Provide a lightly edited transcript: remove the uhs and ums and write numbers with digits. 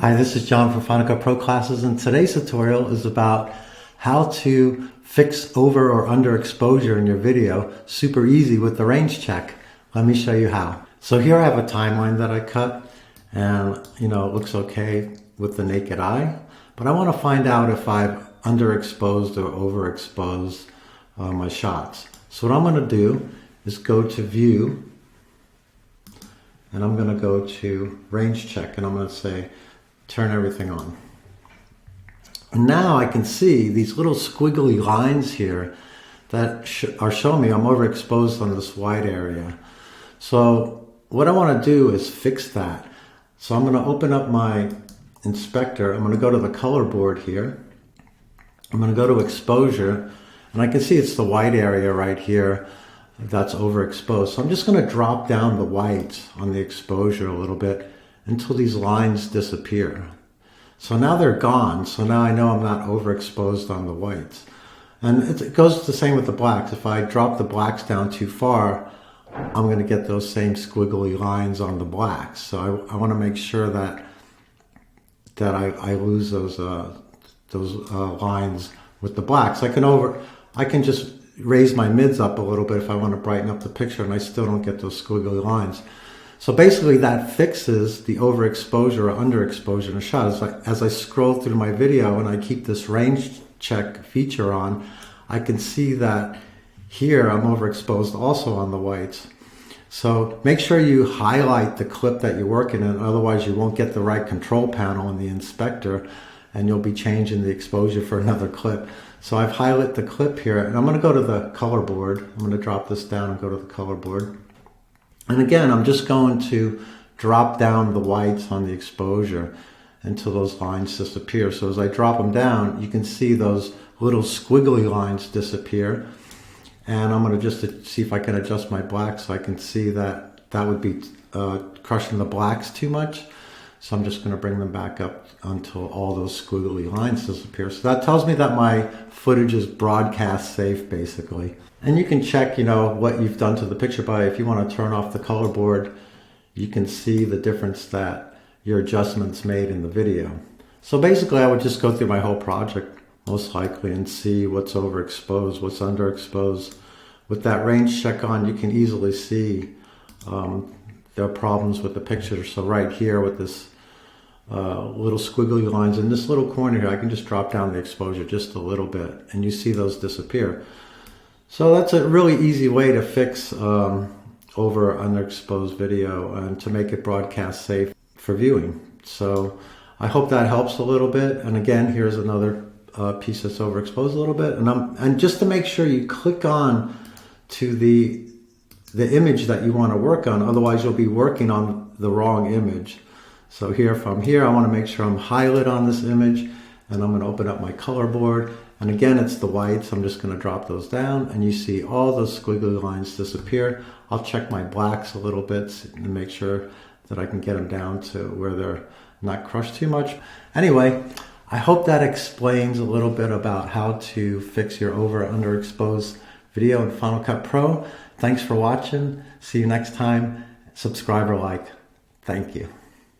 Hi, this is John from Final Cut Pro Classes, and today's tutorial is about how to fix over or under exposure in your video super easy with the range check. Let me show you how. So here I have a timeline that I cut, and it looks okay with the naked eye, but I want to find out if I've underexposed or overexposed my shots. So what I'm going to do is go to View, and I'm going to go to Range Check, and I'm going to say turn everything on. And now I can see these little squiggly lines here that are showing me I'm overexposed on this wide area. So what I want to do is fix that. So I'm going to open up my inspector. I'm going to go to the color board here. I'm going to go to exposure, and I can see it's the white area right here that's overexposed. So I'm just going to drop down the whites on the exposure a little bit until these lines disappear. So now they're gone. So now I know I'm not overexposed on the whites. And it goes the same with the blacks. If I drop the blacks down too far, I'm going to get those same squiggly lines on the blacks. So I want to make sure that I lose those lines with the blacks. I can just raise my mids up a little bit if I want to brighten up the picture, and I still don't get those squiggly lines. So basically that fixes the overexposure or underexposure in a shot. As I scroll through my video and I keep this range check feature on, I can see that here I'm overexposed also on the whites. So make sure you highlight the clip that you're working in, otherwise you won't get the right control panel in the inspector and you'll be changing the exposure for another clip. So I've highlighted the clip here, and I'm going to go to the color board. I'm going to drop this down and go to the color board. And again, I'm just going to drop down the whites on the exposure until those lines disappear. So as I drop them down, you can see those little squiggly lines disappear. And I'm going to just see if I can adjust my blacks so I can see that would be crushing the blacks too much. So I'm just going to bring them back up until all those squiggly lines disappear. So that tells me that my footage is broadcast safe, basically. And you can check, what you've done to the picture by, if you want to turn off the color board, you can see the difference that your adjustments made in the video. So basically I would just go through my whole project, most likely, and see what's overexposed, what's underexposed. With that range check on, you can easily see there are problems with the picture. So right here with this little squiggly lines in this little corner here, I can just drop down the exposure just a little bit and you see those disappear. So that's a really easy way to fix over underexposed video and to make it broadcast safe for viewing. So I hope that helps a little bit. And again, here's another piece that's overexposed a little bit. And just to make sure you click on to the image that you want to work on, otherwise you'll be working on the wrong image. So from here, I want to make sure I'm highlight on this image, and I'm going to open up my color board. And again, it's the whites. I'm just going to drop those down, and you see all those squiggly lines disappear. I'll check my blacks a little bit and make sure that I can get them down to where they're not crushed too much. Anyway, I hope that explains a little bit about how to fix your over or underexposed video in Final Cut Pro. Thanks for watching. See you next time. Subscribe or like. Thank you.